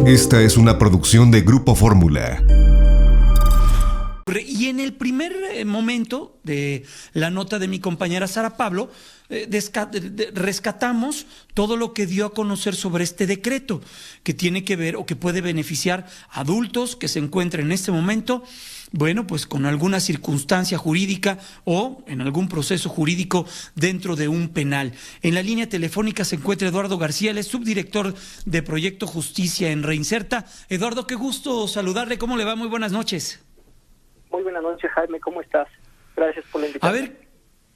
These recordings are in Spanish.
Esta es una producción de Grupo Fórmula. Y en el primer momento de la nota de mi compañera Sara Pablo, rescatamos todo lo que dio a conocer sobre este decreto, que tiene que ver o que puede beneficiar a adultos que se encuentren en este momento, bueno, pues con alguna circunstancia jurídica o en algún proceso jurídico dentro de un penal. En la línea telefónica se encuentra Eduardo García, él es subdirector de Proyecto Justicia en Reinserta. Eduardo, qué gusto saludarle, ¿cómo le va? Muy buenas noches. Muy buenas noches, Jaime, ¿cómo estás? Gracias por la invitación. A ver,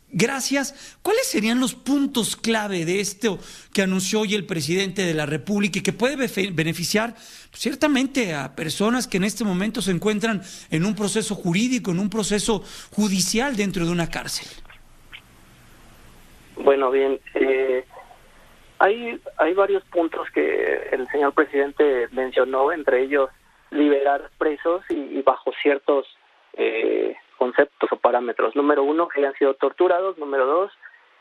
gracias. ¿Cuáles serían los puntos clave de esto que anunció hoy el presidente de la República y que puede beneficiar ciertamente a personas que en este momento se encuentran en un proceso jurídico, en un proceso judicial dentro de una cárcel? Bueno, bien, hay varios puntos que el señor presidente mencionó, entre ellos liberar presos y bajo ciertos conceptos o parámetros. Número 1, que hayan sido torturados. Número 2,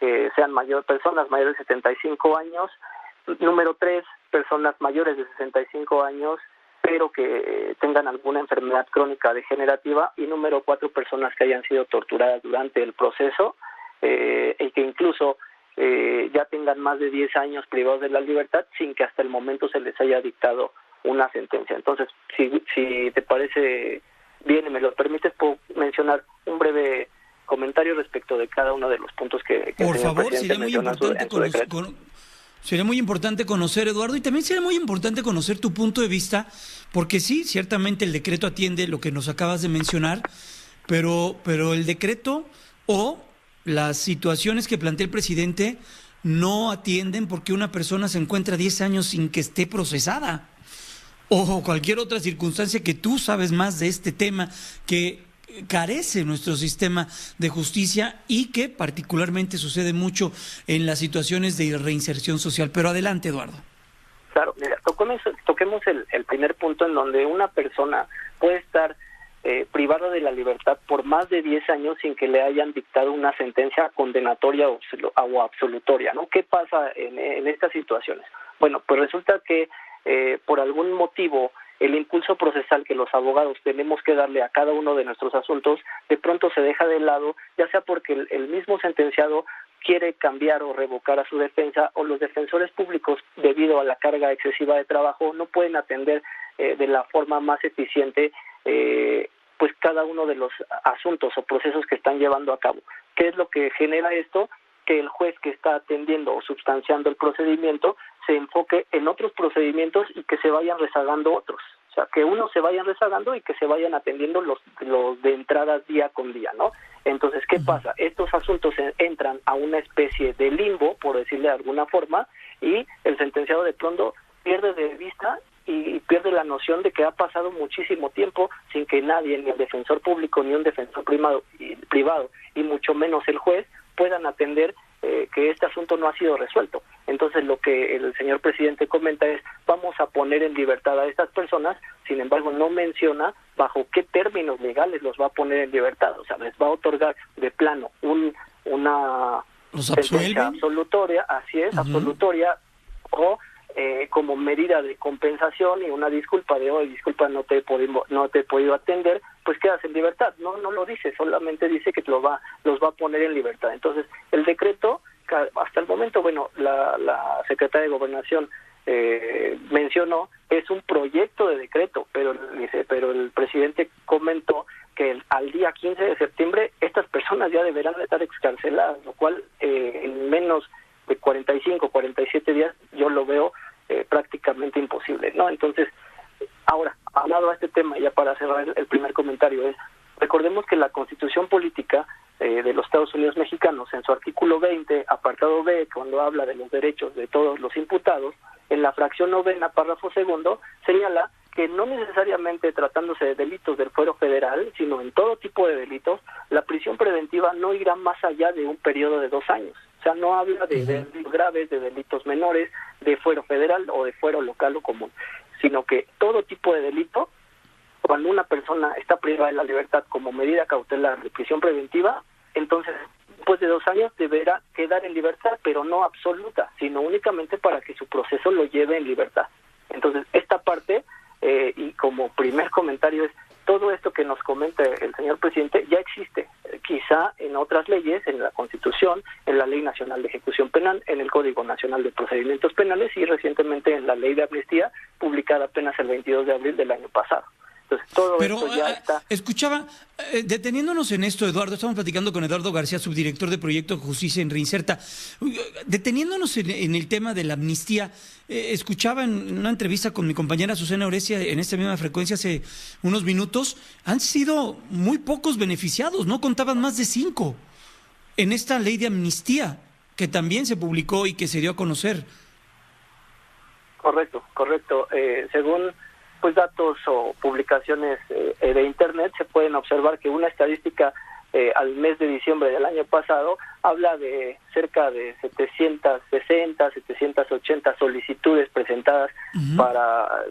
que sean personas mayores de 75 años. Número 3, personas mayores de 65 años, pero que tengan alguna enfermedad crónica degenerativa. Y número 4, personas que hayan sido torturadas durante el proceso y que incluso ya tengan más de 10 años privados de la libertad sin que hasta el momento se les haya dictado una sentencia. Entonces, si te parece bien y me lo permites, puedo mencionar un breve comentario respecto de cada uno de los puntos que por favor, sería muy importante conocer, Eduardo, y también sería muy importante conocer tu punto de vista, porque sí, ciertamente el decreto atiende lo que nos acabas de mencionar, pero el decreto o las situaciones que plantea el presidente no atienden porque una persona se encuentra 10 años sin que esté procesada, o cualquier otra circunstancia que tú sabes más de este tema que carece nuestro sistema de justicia y que particularmente sucede mucho en las situaciones de reinserción social. Pero adelante, Eduardo. Claro, mira, toquemos el primer punto en donde una persona puede estar privada de la libertad por más de 10 años sin que le hayan dictado una sentencia condenatoria o absolutoria, ¿no? ¿Qué pasa en estas situaciones? Bueno, pues resulta que por algún motivo el impulso procesal que los abogados tenemos que darle a cada uno de nuestros asuntos de pronto se deja de lado, ya sea porque el mismo sentenciado quiere cambiar o revocar a su defensa, o los defensores públicos, debido a la carga excesiva de trabajo, no pueden atender de la forma más eficiente pues cada uno de los asuntos o procesos que están llevando a cabo. ¿Qué es lo que genera esto? Que el juez que está atendiendo o substanciando el procedimiento se enfoque en otros procedimientos y que se vayan rezagando otros. O sea, que unos se vayan rezagando y que se vayan atendiendo los de entrada día con día, ¿no? Entonces, ¿qué pasa? Estos asuntos entran a una especie de limbo, por decirle de alguna forma, y el sentenciado de pronto pierde de vista y pierde la noción de que ha pasado muchísimo tiempo sin que nadie, ni el defensor público, ni un defensor privado, y mucho menos el juez, puedan atender que este asunto no ha sido resuelto. Entonces, lo que el señor presidente comenta es: vamos a poner en libertad a estas personas. Sin embargo, no menciona bajo qué términos legales los va a poner en libertad. O sea, les va a otorgar de plano una sentencia absolutoria, así es, absolutoria, o como medida de compensación y una disculpa de hoy, disculpa, no te he podido atender, pues quedas en libertad. No lo dice, solamente dice que los va a poner en libertad. Entonces, el decreto, hasta el momento, bueno, la secretaria de Gobernación mencionó, es un proyecto de decreto, pero el presidente comentó que al día 15 de septiembre estas personas ya deberán de estar excarceladas, lo cual en menos de 45, 47 días yo lo veo prácticamente imposible, ¿no? Entonces, ahora, hablado a este tema, ya para cerrar el primer comentario, recordemos que la Constitución Política de los Estados Unidos Mexicanos, en su artículo 20, apartado B, cuando habla de los derechos de todos los imputados, en la fracción 9, párrafo 2, señala que no necesariamente tratándose de delitos del fuero federal, sino en todo tipo de delitos, la prisión preventiva no irá más allá de un periodo de 2 años. O sea, no habla de delitos graves, de delitos menores, de fuero federal o de fuero local o común, sino que todo tipo de delito, cuando una persona está privada de la libertad como medida cautelar de prisión preventiva, entonces después de 2 años deberá quedar en libertad, pero no absoluta, sino únicamente para que su proceso lo lleve en libertad. Entonces, esta parte y como primer comentario es, todo esto que nos comenta el señor presidente ya existe, quizá en otras leyes, en la Constitución, en la Ley Nacional de Ejecución Penal, en el Código Nacional de Procedimientos Penales y recientemente en la Ley de Amnistía, publicada apenas el 22 de abril del año pasado. Entonces, todo esto ya está. Escuchaba, deteniéndonos en esto, Eduardo, estamos platicando con Eduardo García, subdirector de Proyecto de Justicia en Reinserta. Deteniéndonos en el tema de la amnistía, escuchaba en una entrevista con mi compañera Susana Orecia en esta misma frecuencia hace unos minutos, han sido muy pocos beneficiados, no contaban más de 5 en esta ley de amnistía que también se publicó y que se dio a conocer. Correcto. Según pues datos o publicaciones de internet, se pueden observar que una estadística al mes de diciembre del año pasado habla de cerca de 760, 780 solicitudes presentadas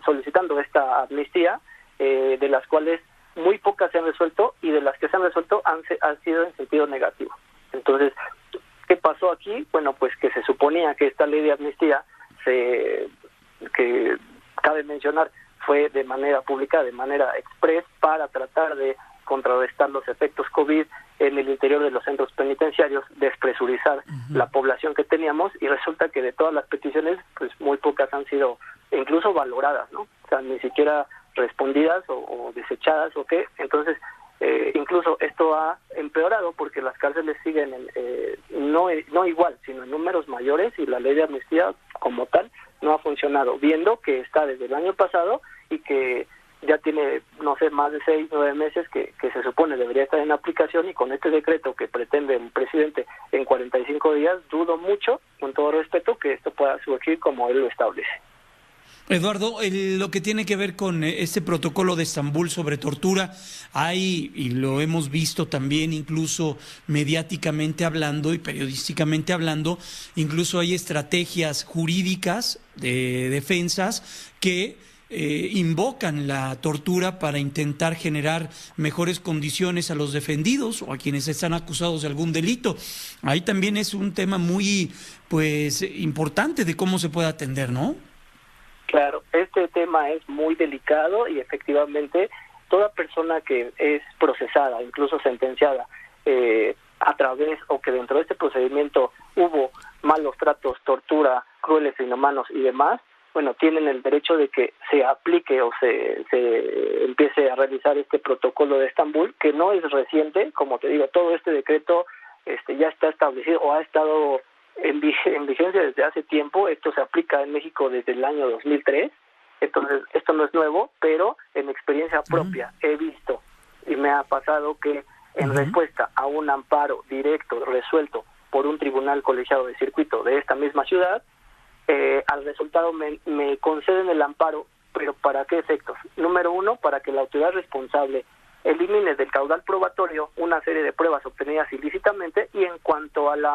solicitando esta amnistía, de las cuales muy pocas se han resuelto y de las que se han resuelto han sido en sentido negativo. Entonces, ¿qué pasó aquí? Bueno, pues que se suponía que esta ley de amnistía, que cabe mencionar, fue de manera pública, de manera express, para tratar de contrarrestar los efectos COVID en el interior de los centros penitenciarios, despresurizar la población que teníamos, y resulta que de todas las peticiones, pues muy pocas han sido incluso valoradas, ¿no? O sea, ni siquiera respondidas o desechadas o qué. Entonces, incluso esto ha empeorado porque las cárceles siguen no igual, sino en números mayores, y la ley de amnistía como tal no ha funcionado, viendo que está desde el año pasado y que ya tiene, no sé, más de 6, 9 meses que se supone debería estar en aplicación, y con este decreto que pretende el presidente en 45 días, dudo mucho, con todo respeto, que esto pueda surgir como él lo establece. Eduardo, lo que tiene que ver con este protocolo de Estambul sobre tortura, hay, y lo hemos visto también incluso mediáticamente hablando y periodísticamente hablando, incluso hay estrategias jurídicas de defensas que invocan la tortura para intentar generar mejores condiciones a los defendidos o a quienes están acusados de algún delito. Ahí también es un tema muy, pues, importante de cómo se puede atender, ¿no? Claro, este tema es muy delicado y efectivamente toda persona que es procesada, incluso sentenciada, a través o que dentro de este procedimiento hubo malos tratos, tortura, crueles e inhumanos y demás, bueno, tienen el derecho de que se aplique o se empiece a realizar este protocolo de Estambul, que no es reciente, como te digo, todo este decreto ya está establecido o ha estado en vigencia desde hace tiempo. Esto se aplica en México desde el año 2003, entonces esto no es nuevo, pero en experiencia propia he visto y me ha pasado que en respuesta a un amparo directo resuelto por un tribunal colegiado de circuito de esta misma ciudad, al resultado me conceden el amparo, pero ¿para qué efectos? Número uno, para que la autoridad responsable elimine del caudal probatorio una serie de pruebas obtenidas ilícitamente, y en cuanto al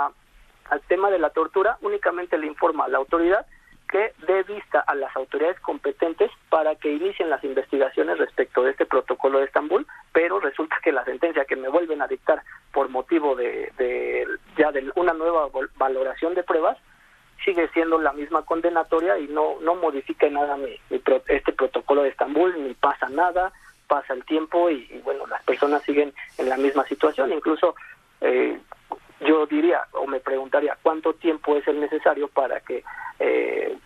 tema de la tortura, únicamente le informa a la autoridad que dé vista a las autoridades competentes para que inicien las investigaciones respecto de este protocolo de Estambul, pero resulta que la sentencia que me vuelven a dictar por motivo de una nueva valoración de pruebas sigue siendo la misma condenatoria y no modifica en nada este protocolo de Estambul, ni pasa nada, pasa el tiempo y bueno, las personas siguen en la misma situación. Incluso yo diría o me preguntaría cuánto tiempo es el necesario para que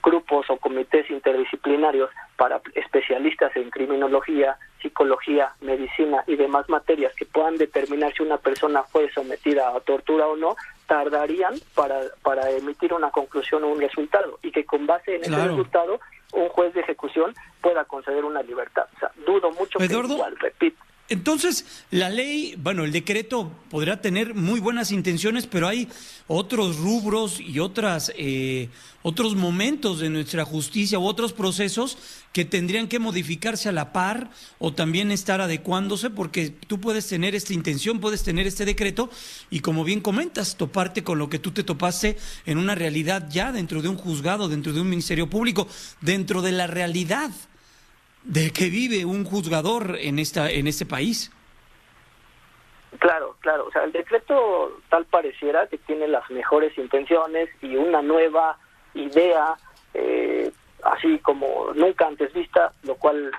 grupos o comités interdisciplinarios para especialistas en criminología, psicología, medicina y demás materias que puedan determinar si una persona fue sometida a tortura o no, tardarían para emitir una conclusión o un resultado, y que con base en ese resultado un juez de ejecución pueda conceder una libertad. O sea, dudo mucho, Eduardo, que igual, repito. Entonces, la ley, bueno, el decreto podrá tener muy buenas intenciones, pero hay otros rubros y otros momentos de nuestra justicia u otros procesos que tendrían que modificarse a la par o también estar adecuándose, porque tú puedes tener esta intención, puedes tener este decreto y, como bien comentas, toparte con lo que tú te topaste en una realidad ya dentro de un juzgado, dentro de un ministerio público, dentro de la realidad de que vive un juzgador en este país. Claro, o sea, el decreto tal pareciera que tiene las mejores intenciones y una nueva idea, así como nunca antes vista, lo cual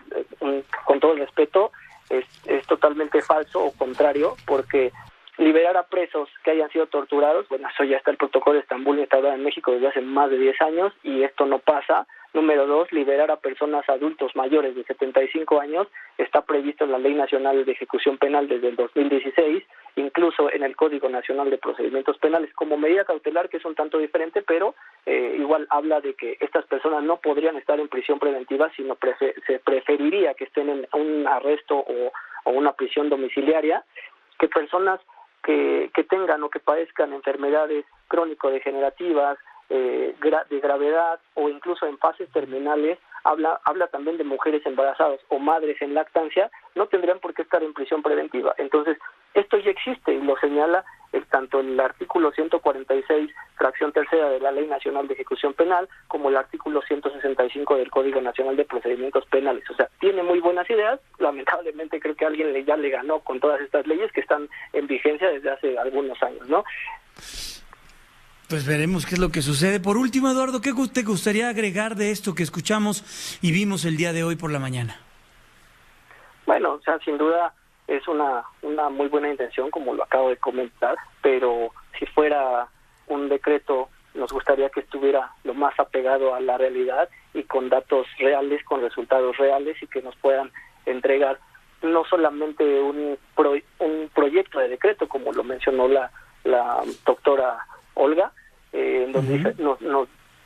con todo el respeto, es totalmente falso o contrario, porque liberar a presos que hayan sido torturados, bueno, eso ya está el protocolo de Estambul instaurado en México desde hace más de 10 años y esto no pasa. Número 2, liberar a personas adultos mayores de 75 años está previsto en la Ley Nacional de Ejecución Penal desde el 2016, incluso en el Código Nacional de Procedimientos Penales como medida cautelar, que es un tanto diferente, pero igual habla de que estas personas no podrían estar en prisión preventiva, sino se preferiría que estén en un arresto o una prisión domiciliaria, que personas que tengan o que padezcan enfermedades crónico-degenerativas, de gravedad o incluso en fases terminales, habla también de mujeres embarazadas o madres en lactancia, no tendrían por qué estar en prisión preventiva. Entonces, esto ya existe y lo señala tanto el artículo 146, fracción tercera de la Ley Nacional de Ejecución Penal, como el artículo 165 del Código Nacional de Procedimientos Penales. O sea, tiene muy buenas ideas, lamentablemente creo que alguien ya le ganó con todas estas leyes que están en vigencia desde hace algunos años, ¿no? Pues veremos qué es lo que sucede. Por último, Eduardo, ¿qué te gustaría agregar de esto que escuchamos y vimos el día de hoy por la mañana? Bueno, o sea, sin duda es una muy buena intención, como lo acabo de comentar, pero si fuera un decreto, nos gustaría que estuviera lo más apegado a la realidad y con datos reales, con resultados reales y que nos puedan entregar no solamente un proyecto de decreto, como lo mencionó la doctora Olga, en donde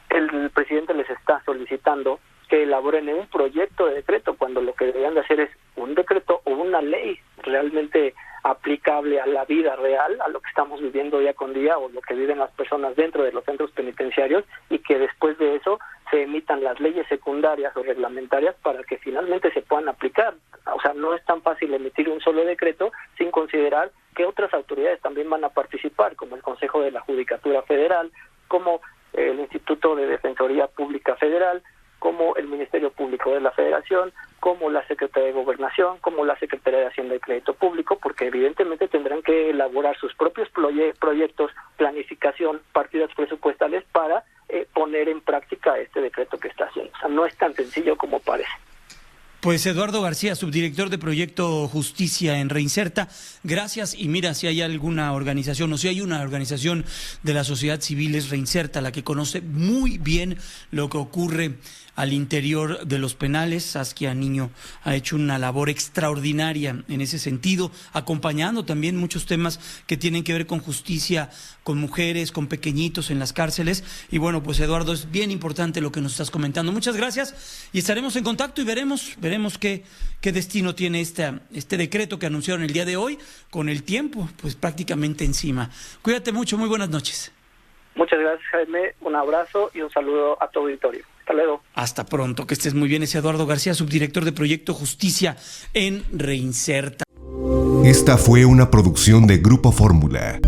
el presidente les está solicitando que elaboren un proyecto de decreto, cuando lo que deberían de hacer es un decreto o una ley realmente aplicable a la vida real, a lo que estamos viviendo día con día o lo que viven las personas dentro de los centros penitenciarios, y que después de eso se emitan las leyes secundarias o reglamentarias para que finalmente se puedan aplicar. O sea, no es tan fácil emitir un solo decreto sin considerar que otras autoridades también van a participar, como el Consejo de la Judicatura Federal, como el Instituto de Defensoría Pública Federal, como el Ministerio Público de la Federación, como la Secretaría de Gobernación, como la Secretaría de Hacienda y Crédito Público, porque evidentemente tendrán que elaborar sus propios proyectos, planificación, partidas presupuestales para poner en práctica este decreto que está haciendo. O sea, no es tan sencillo como parece. Pues Eduardo García, subdirector de Proyecto Justicia en Reinserta, gracias. Y mira, si hay alguna organización o si hay una organización de la sociedad civil es Reinserta, la que conoce muy bien lo que ocurre al interior de los penales. Saskia Niño ha hecho una labor extraordinaria en ese sentido, acompañando también muchos temas que tienen que ver con justicia, con mujeres, con pequeñitos en las cárceles. Y bueno, pues Eduardo, es bien importante lo que nos estás comentando. Muchas gracias y estaremos en contacto y veremos qué destino tiene este decreto que anunciaron el día de hoy, con el tiempo pues prácticamente encima. Cuídate mucho, muy buenas noches. Muchas gracias, Jaime, un abrazo y un saludo a tu auditorio. Hasta luego. Hasta pronto, que estés muy bien. Es Eduardo García, subdirector de Proyecto Justicia en Reinserta. Esta fue una producción de Grupo Fórmula.